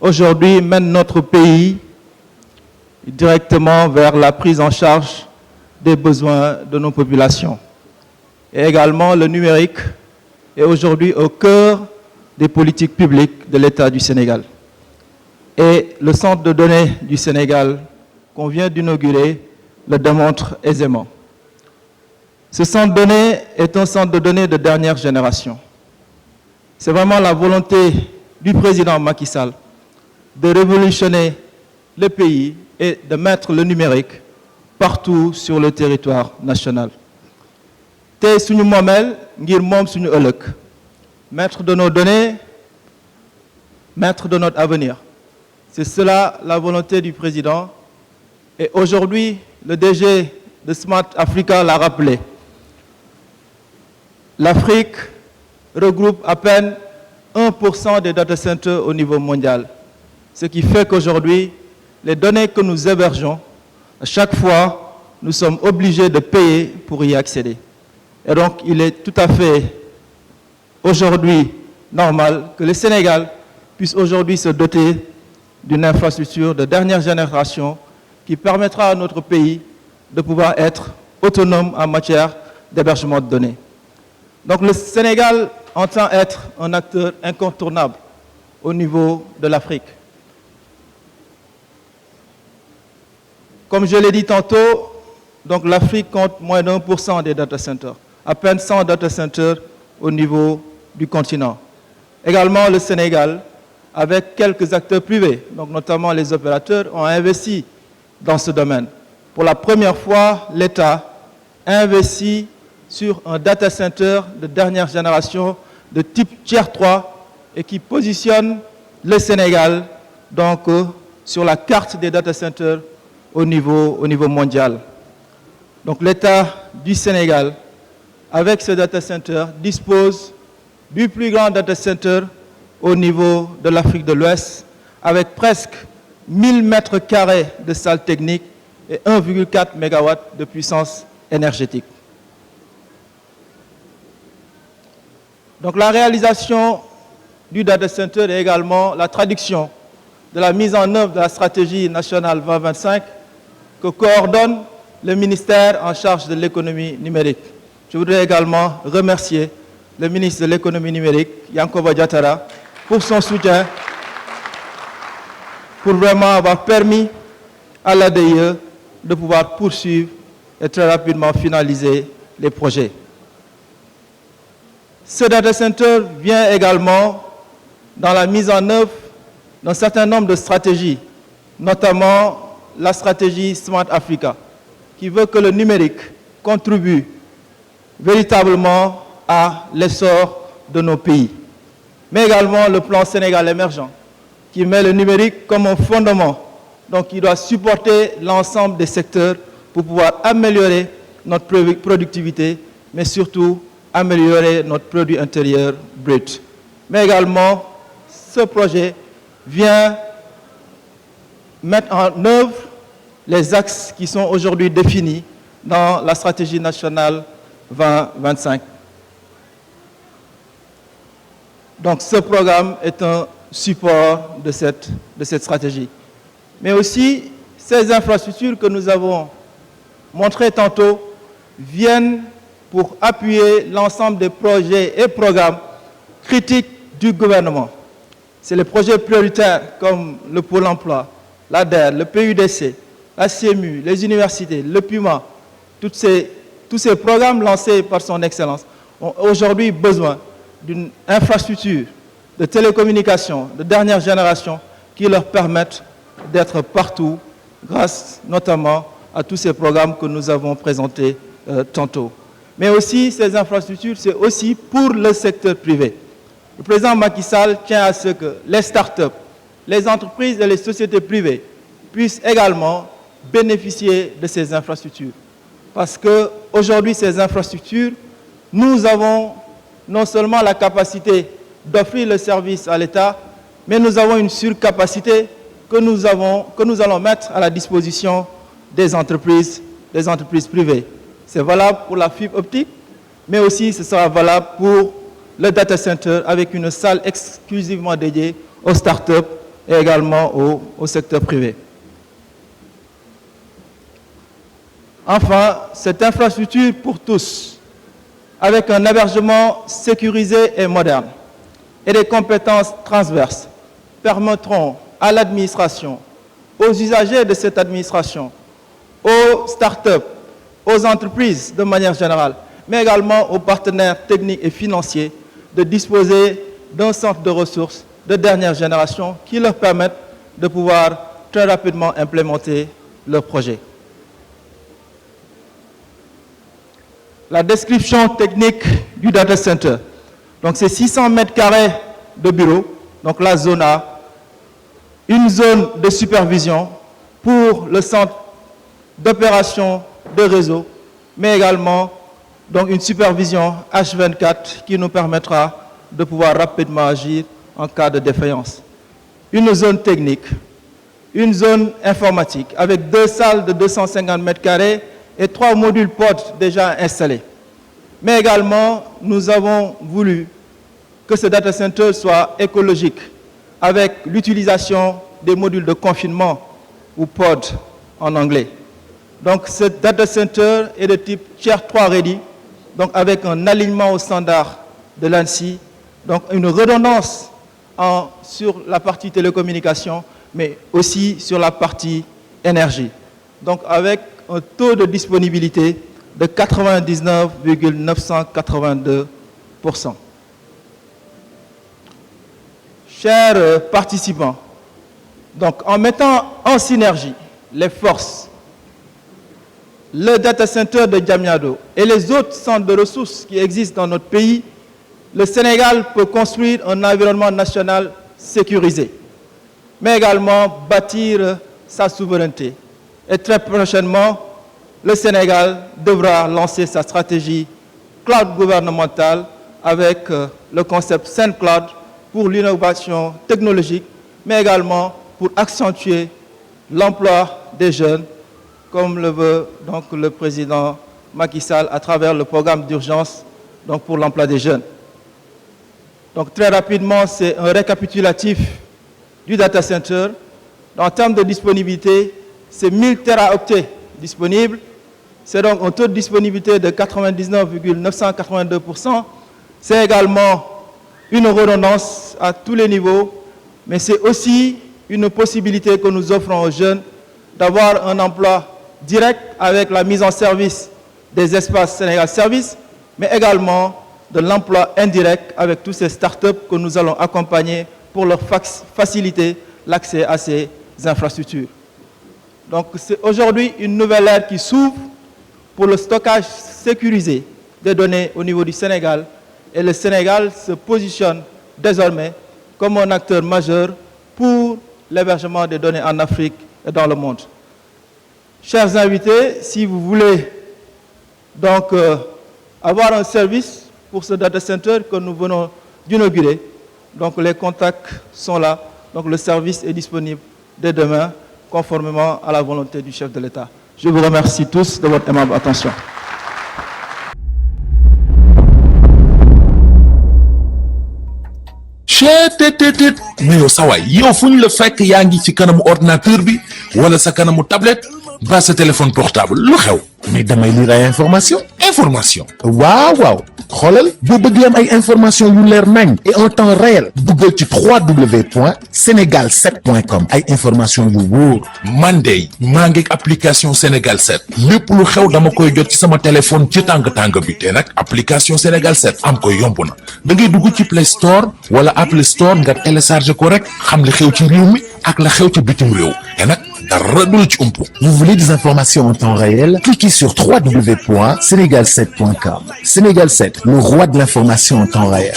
aujourd'hui mène notre pays directement vers la prise en charge des besoins de nos populations. Et également, le numérique est aujourd'hui au cœur des politiques publiques de l'État du Sénégal. Et le centre de données du Sénégal qu'on vient d'inaugurer le démontre aisément. Ce centre de données est un centre de données de dernière génération. C'est vraiment la volonté du président Macky Sall de révolutionner le pays et de mettre le numérique partout sur le territoire national. Tey suñu moomeel ngir moom suñu ëllëg, maître de nos données, maître de notre avenir. C'est cela la volonté du président. Et aujourd'hui, le DG de Smart Africa l'a rappelé. L'Afrique regroupe à peine 1% des data centers au niveau mondial. Ce qui fait qu'aujourd'hui, les données que nous hébergeons, à chaque fois, nous sommes obligés de payer pour y accéder. Et donc, il est tout à fait aujourd'hui normal que le Sénégal puisse aujourd'hui se doter d'une infrastructure de dernière génération qui permettra à notre pays de pouvoir être autonome en matière d'hébergement de données. Donc le Sénégal entend être un acteur incontournable au niveau de l'Afrique. Comme je l'ai dit tantôt, donc l'Afrique compte moins de 1% des data centers, à peine 100 data centers au niveau du continent. Également, le Sénégal, avec quelques acteurs privés, donc notamment les opérateurs, ont investi dans ce domaine. Pour la première fois, l'État investit sur un data center de dernière génération de type Tier 3 et qui positionne le Sénégal donc, sur la carte des data centers au niveau mondial. Donc l'État du Sénégal, avec ce data center, dispose du plus grand data center au niveau de l'Afrique de l'Ouest, avec presque 1000 mètres carrés de salles techniques et 1,4 MW de puissance énergétique. Donc la réalisation du data center est également la traduction de la mise en œuvre de la stratégie nationale 2025 que coordonne le ministère en charge de l'économie numérique. Je voudrais également remercier le ministre de l'économie numérique, Yankoba Diattara, pour son soutien, pour vraiment avoir permis à l'ADIE de pouvoir poursuivre et très rapidement finaliser les projets. Ce data center vient également dans la mise en œuvre d'un certain nombre de stratégies, notamment la stratégie Smart Africa, qui veut que le numérique contribue véritablement à l'essor de nos pays. Mais également le plan Sénégal émergent, qui met le numérique comme un fondement. Donc il doit supporter l'ensemble des secteurs pour pouvoir améliorer notre productivité, mais surtout améliorer notre produit intérieur brut. Mais également, ce projet vient mettre en œuvre les axes qui sont aujourd'hui définis dans la stratégie nationale 2025. Donc ce programme est un support de cette stratégie. Mais aussi, ces infrastructures que nous avons montrées tantôt viennent pour appuyer l'ensemble des projets et programmes critiques du gouvernement. C'est les projets prioritaires comme le Pôle emploi, l'ADER, le PUDC, la CMU, les universités, le PUMA, tous ces programmes lancés par son Excellence ont aujourd'hui besoin d'une infrastructure de télécommunications de dernière génération qui leur permettent d'être partout grâce notamment à tous ces programmes que nous avons présentés tantôt. Mais aussi, ces infrastructures, c'est aussi pour le secteur privé. Le président Macky Sall tient à ce que les start-up, les entreprises et les sociétés privées puissent également bénéficier de ces infrastructures. Parce qu'aujourd'hui, ces infrastructures, nous avons non seulement la capacité d'offrir le service à l'État, mais nous avons une surcapacité que nous allons mettre à la disposition des entreprises privées. C'est valable pour la fibre optique, mais aussi ce sera valable pour le data center avec une salle exclusivement dédiée aux startups et également au secteur privé. Enfin, cette infrastructure pour tous, avec un hébergement sécurisé et moderne et des compétences transverses, permettront à l'administration, aux usagers de cette administration, aux start-up, aux entreprises de manière générale, mais également aux partenaires techniques et financiers de disposer d'un centre de ressources de dernière génération qui leur permettent de pouvoir très rapidement implémenter leurs projets. La description technique du data center. Donc c'est 600 mètres carrés de bureaux, donc la zone A, une zone de supervision pour le centre d'opération de réseau, mais également donc une supervision H24 qui nous permettra de pouvoir rapidement agir en cas de défaillance. Une zone technique, une zone informatique avec 2 salles de 250 mètres carrés et 3 modules pod déjà installés. Mais également, nous avons voulu que ce data center soit écologique avec l'utilisation des modules de confinement ou pod en anglais. Donc ce data center est de type Tier 3 Ready, donc avec un alignement au standard de l'ANSSI, donc une redondance sur la partie télécommunication, mais aussi sur la partie énergie. Donc avec un taux de disponibilité de 99,982%. Chers participants, donc en mettant en synergie les forces, le data center de Diamniadio et les autres centres de ressources qui existent dans notre pays, le Sénégal peut construire un environnement national sécurisé, mais également bâtir sa souveraineté. Et très prochainement, le Sénégal devra lancer sa stratégie cloud gouvernementale avec le concept SendCloud pour l'innovation technologique, mais également pour accentuer l'emploi des jeunes, comme le veut donc le président Macky Sall à travers le programme d'urgence pour l'emploi des jeunes. Donc très rapidement, c'est un récapitulatif du data center. En termes de disponibilité, c'est 1000 teraoctets disponibles. C'est donc un taux de disponibilité de 99,982%. C'est également une redondance à tous les niveaux, mais c'est aussi une possibilité que nous offrons aux jeunes d'avoir un emploi direct avec la mise en service des espaces Sénégal Service, mais également de l'emploi indirect avec tous ces startups que nous allons accompagner pour leur faciliter l'accès à ces infrastructures. Donc c'est aujourd'hui une nouvelle ère qui s'ouvre pour le stockage sécurisé des données au niveau du Sénégal, et le Sénégal se positionne désormais comme un acteur majeur pour l'hébergement des données en Afrique et dans le monde. Chers invités, si vous voulez donc avoir un service pour ce data center que nous venons d'inaugurer, donc les contacts sont là, donc le service est disponible dès demain, conformément à la volonté du chef de l'État. Je vous remercie tous de votre aimable attention. mais yow sa waay yow fu ñu la fekk yaa ngi ci kanamu ordinateur bi wala sa kanamu tablette ba sa téléphone portable lu xew. mais damay lire ay information waaw xoolal boo bëgg am ay information yu leer nañ et en temps réel duggal ci www.senegal7.com ay information yu wóor. man de maa ngi application Sénégal 7 lépp lu xew dama koy jot ci sama téléphone ci tàng bi te nag application Sénégal 7 am ko yomb na da ngay dugg ci Play Store wala Apple Store nga télécharger ko rek xam li xew ci réew mi ak la xew ci bitim réew te nag dara du la ci umpu. Vous voulez des informations en temps réel? Cliquez sur www.senegal7.com. Sénégal 7, le roi de l'information en temps réel.